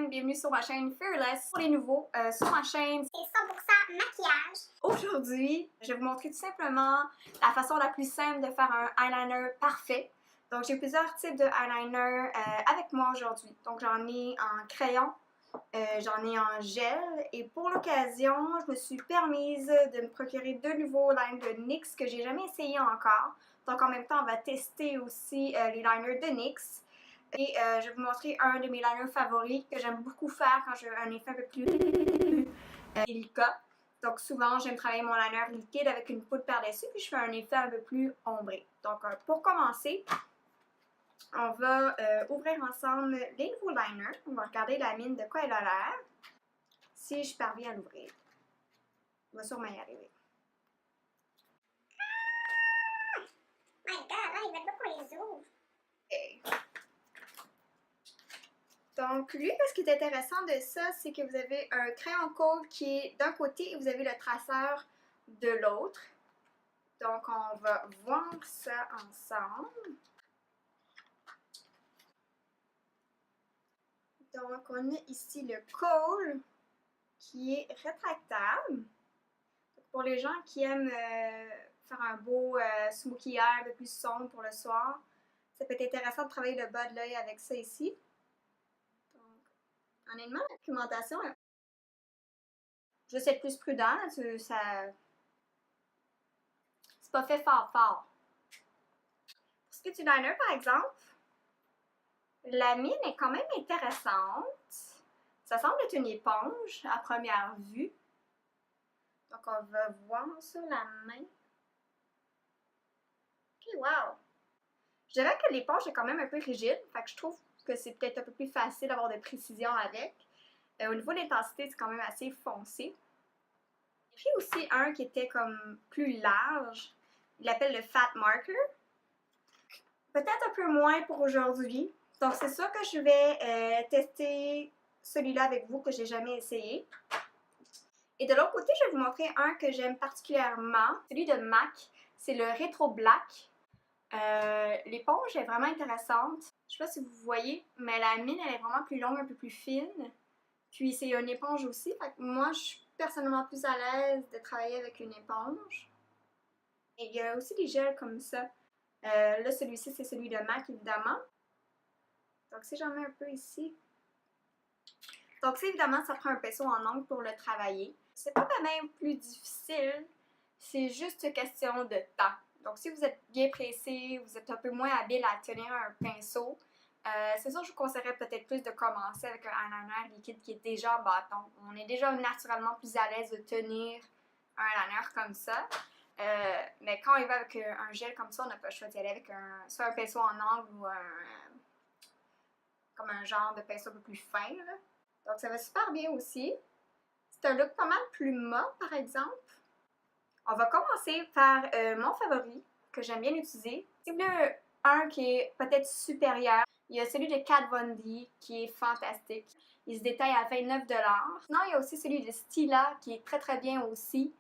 chaîne, bienvenue sur ma chaîne Fearless. Pour les nouveaux, sur ma chaîne, c'est 100% maquillage. Aujourd'hui, je vais vous montrer tout simplement la façon la plus simple de faire un eyeliner parfait. Donc j'ai plusieurs types de eyeliner avec moi aujourd'hui. Donc j'en ai en crayon, j'en ai en gel et pour l'occasion, je me suis permise de me procurer deux nouveaux liners de NYX que j'ai jamais essayé encore. Donc en même temps, on va tester aussi les liners de NYX. Et je vais vous montrer un de mes liners favoris que j'aime beaucoup faire quand je veux un effet un peu plus délicat. Donc souvent, j'aime travailler mon liner liquide avec une poudre par-dessus, puis je fais un effet un peu plus ombré. Donc pour commencer, on va ouvrir ensemble les nouveaux liners. On va regarder la mine de quoi elle a l'air. Si je parviens à l'ouvrir. On va sûrement y arriver. My God, là, il va pas qu'on les ouvre. Okay. Donc lui, ce qui est intéressant de ça, c'est que vous avez un crayon colle qui est d'un côté et vous avez le traceur de l'autre. Donc on va voir ça ensemble. Donc on a ici le colle qui est rétractable. Donc, pour les gens qui aiment faire un beau smokey eye un peu plus sombre pour le soir, ça peut être intéressant de travailler le bas de l'œil avec ça ici. Honnêtement, la pigmentation, je vais être plus prudent, c'est pas fait fort. Pour ce qui est du liner, par exemple, la mine est quand même intéressante. Ça semble être une éponge à première vue. Donc, on va voir sur la main. Ok, wow! Je dirais que l'éponge est quand même un peu rigide, fait que je trouve que c'est peut-être un peu plus facile d'avoir de précision avec. Au niveau de l'intensité, c'est quand même assez foncé. Et puis aussi un qui était comme plus large, il l'appelle le Fat Marker. Peut-être un peu moins pour aujourd'hui. Donc c'est sûr que je vais tester celui-là avec vous que j'ai jamais essayé. Et de l'autre côté, je vais vous montrer un que j'aime particulièrement, celui de MAC. C'est le Retro Black. L'éponge est vraiment intéressante. Je sais pas si vous voyez, mais la mine elle est vraiment plus longue, un peu plus fine. Puis c'est une éponge aussi. Fait que moi, je suis personnellement plus à l'aise de travailler avec une éponge. Et il y a aussi des gels comme ça. Là, celui-ci, c'est celui de MAC, évidemment. Donc, si j'en mets un peu ici. Donc, ça, évidemment, ça prend un pinceau en ongle pour le travailler. C'est pas même plus difficile. C'est juste question de temps. Donc, si vous êtes bien pressé, vous êtes un peu moins habile à tenir un pinceau, c'est sûr que je vous conseillerais peut-être plus de commencer avec un eyeliner liquide qui est déjà en bâton. On est déjà naturellement plus à l'aise de tenir un eyeliner comme ça. Mais quand on va avec un gel comme ça, on n'a pas le choix d'y aller avec soit un pinceau en angle ou comme un genre de pinceau un peu plus fin. Là. Donc ça va super bien aussi. C'est un look pas mal plus mat par exemple. On va commencer par mon favori que j'aime bien utiliser. Si vous voulez un qui est peut-être supérieur, il y a celui de Kat Von D qui est fantastique. Il se détaille à 29$. Sinon, il y a aussi celui de Stila qui est très très bien aussi.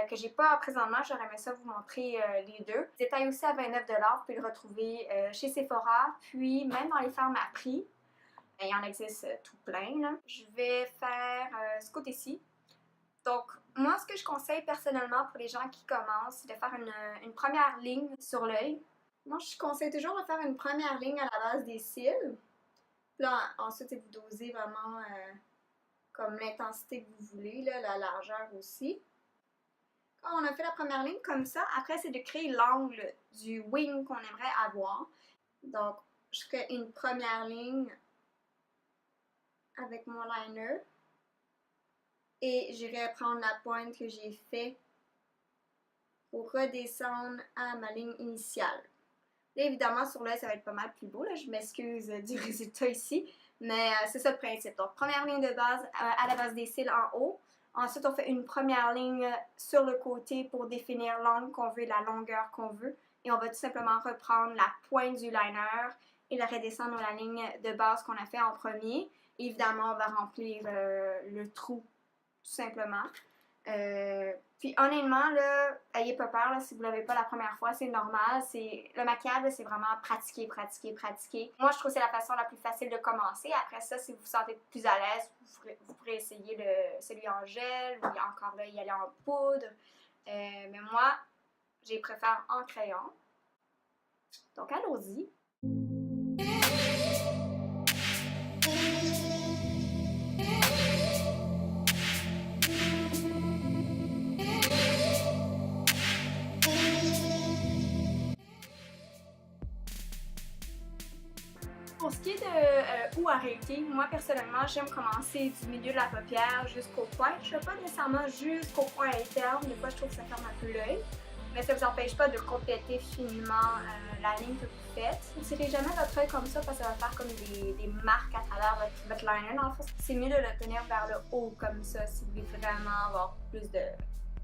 Que j'ai pas présentement, j'aurais aimé ça vous montrer les deux. Il se détaille aussi à 29$, vous pouvez le retrouver chez Sephora, puis même dans les fermes à prix. Il y en existe tout plein. Là. Je vais faire ce côté-ci. Donc, moi, ce que je conseille personnellement pour les gens qui commencent, c'est de faire une première ligne sur l'œil. Moi, je conseille toujours de faire une première ligne à la base des cils. Puis là, ensuite, vous dosez vraiment comme l'intensité que vous voulez, là, la largeur aussi. Quand on a fait la première ligne comme ça, après, c'est de créer l'angle du wing qu'on aimerait avoir. Donc, je fais une première ligne avec mon liner. Et j'irai prendre la pointe que j'ai fait pour redescendre à ma ligne initiale. Là, évidemment, sur l'œil, ça va être pas mal plus beau. Là. Je m'excuse du résultat ici. Mais c'est ça le principe. Donc, première ligne de base à la base des cils en haut. Ensuite, on fait une première ligne sur le côté pour définir l'angle qu'on veut et la longueur qu'on veut. Et on va tout simplement reprendre la pointe du liner et la redescendre à la ligne de base qu'on a fait en premier. Évidemment, on va remplir le trou tout simplement. Puis honnêtement, là, ayez pas peur là, si vous l'avez pas la première fois, c'est normal. Le maquillage, là, c'est vraiment pratiquer, pratiquer, pratiquer. Moi, je trouve que c'est la façon la plus facile de commencer. Après ça, si vous vous sentez plus à l'aise, vous pourrez essayer celui en gel ou encore là, y aller en poudre. Mais moi, j'ai préféré en crayon. Donc, allons-y. Pour ce qui est de où arrêter, moi personnellement, j'aime commencer du milieu de la paupière jusqu'au point. Je ne fais pas nécessairement jusqu'au point interne, des fois je trouve que ça ferme un peu l'œil, mais ça ne vous empêche pas de compléter finement la ligne que vous faites. Ne tirez jamais votre œil comme ça parce que ça va faire comme des marques à travers votre liner. Dans le fond, c'est mieux de le tenir vers le haut comme ça si vous voulez vraiment avoir plus de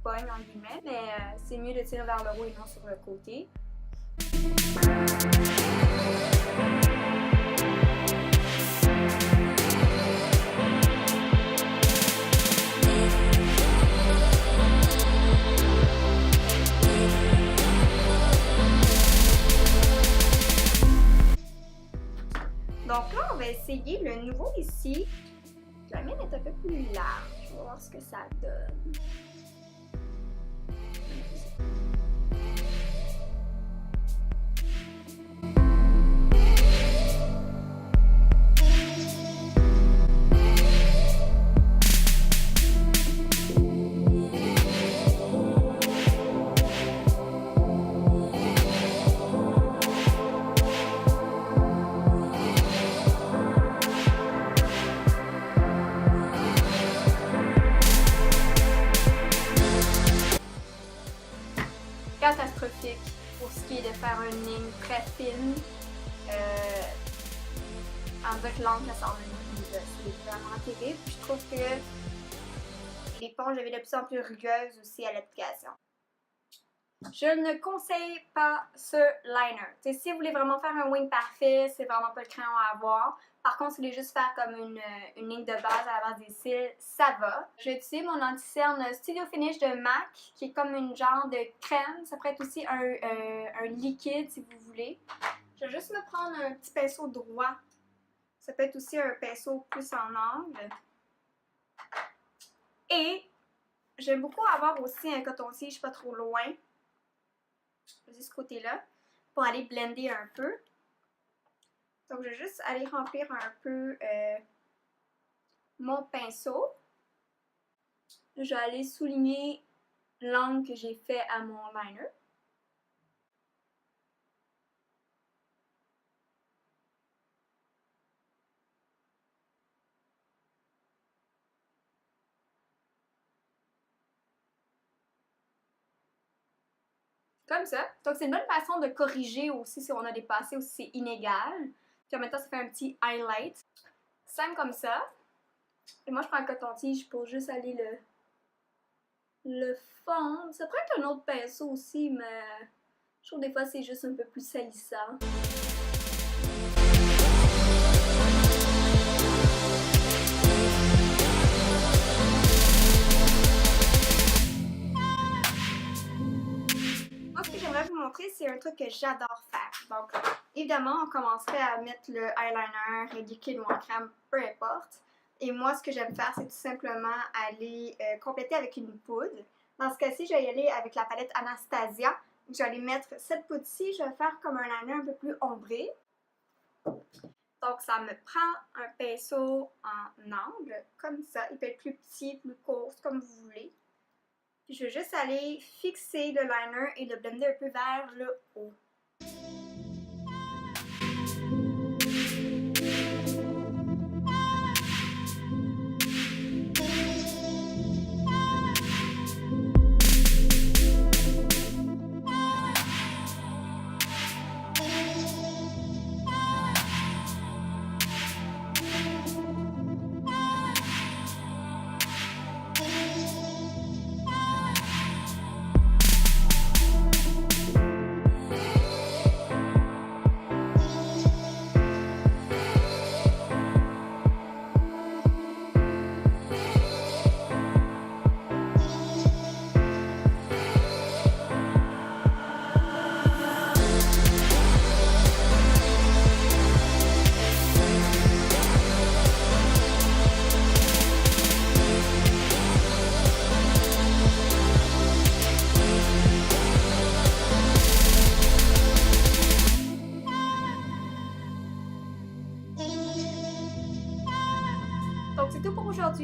pogne en guillemets, mais c'est mieux de tirer vers le haut et non sur le côté. Donc là, on va essayer le nouveau ici. La mienne est un peu plus large. On va voir ce que ça donne. Catastrophique pour ce qui est de faire une ligne très fine. En dire que l'encre sort d'une ligne, c'est vraiment terrible. Puis je trouve que l'éponge devient de plus en plus rugueuse aussi à l'application. Je ne conseille pas ce liner. T'sais, si vous voulez vraiment faire un wing parfait, c'est vraiment pas le crayon à avoir. Par contre, si vous voulez juste faire comme une ligne de base à la base des cils, ça va. Je vais utiliser mon anti-cerne Studio Finish de MAC, qui est comme une genre de crème. Ça pourrait être aussi un liquide si vous voulez. Je vais juste me prendre un petit pinceau droit. Ça peut être aussi un pinceau plus en angle. Et j'aime beaucoup avoir aussi un coton-tige pas trop loin. De ce côté-là, pour aller blender un peu. Donc, je vais juste aller remplir un peu mon pinceau. Je vais aller souligner l'angle que j'ai fait à mon liner. Comme ça. Donc, c'est une bonne façon de corriger aussi si on a dépassé ou si c'est inégal. Puis en même temps, ça fait un petit highlight. Simple comme ça. Et moi, je prends un coton-tige pour juste aller le fondre. Ça pourrait être un autre pinceau aussi, mais je trouve des fois c'est juste un peu plus salissant. Moi, ce que j'aimerais vous montrer, c'est un truc que j'adore faire. Donc, évidemment, on commencerait à mettre le eyeliner liquide ou en crème, peu importe. Et moi, ce que j'aime faire, c'est tout simplement aller compléter avec une poudre. Dans ce cas-ci, je vais y aller avec la palette Anastasia. Je vais aller mettre cette poudre-ci. Je vais faire comme un liner un peu plus ombré. Donc, ça me prend un pinceau en angle, comme ça. Il peut être plus petit, plus court, comme vous voulez. Puis, je vais juste aller fixer le liner et le blender un peu vers le haut.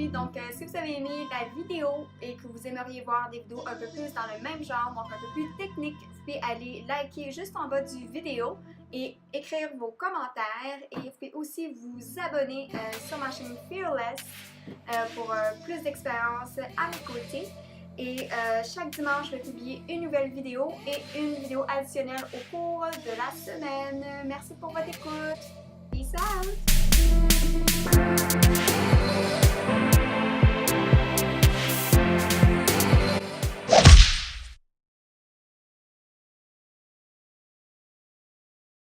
aussi. Donc, si vous avez aimé la vidéo et que vous aimeriez voir des vidéos un peu plus dans le même genre, donc un peu plus technique, vous pouvez aller liker juste en bas du vidéo et écrire vos commentaires. Et vous pouvez aussi vous abonner sur ma chaîne Fearless pour plus d'expérience à mes côtés. Et chaque dimanche, je vais publier une nouvelle vidéo et une vidéo additionnelle au cours de la semaine. Merci pour votre écoute. Peace out!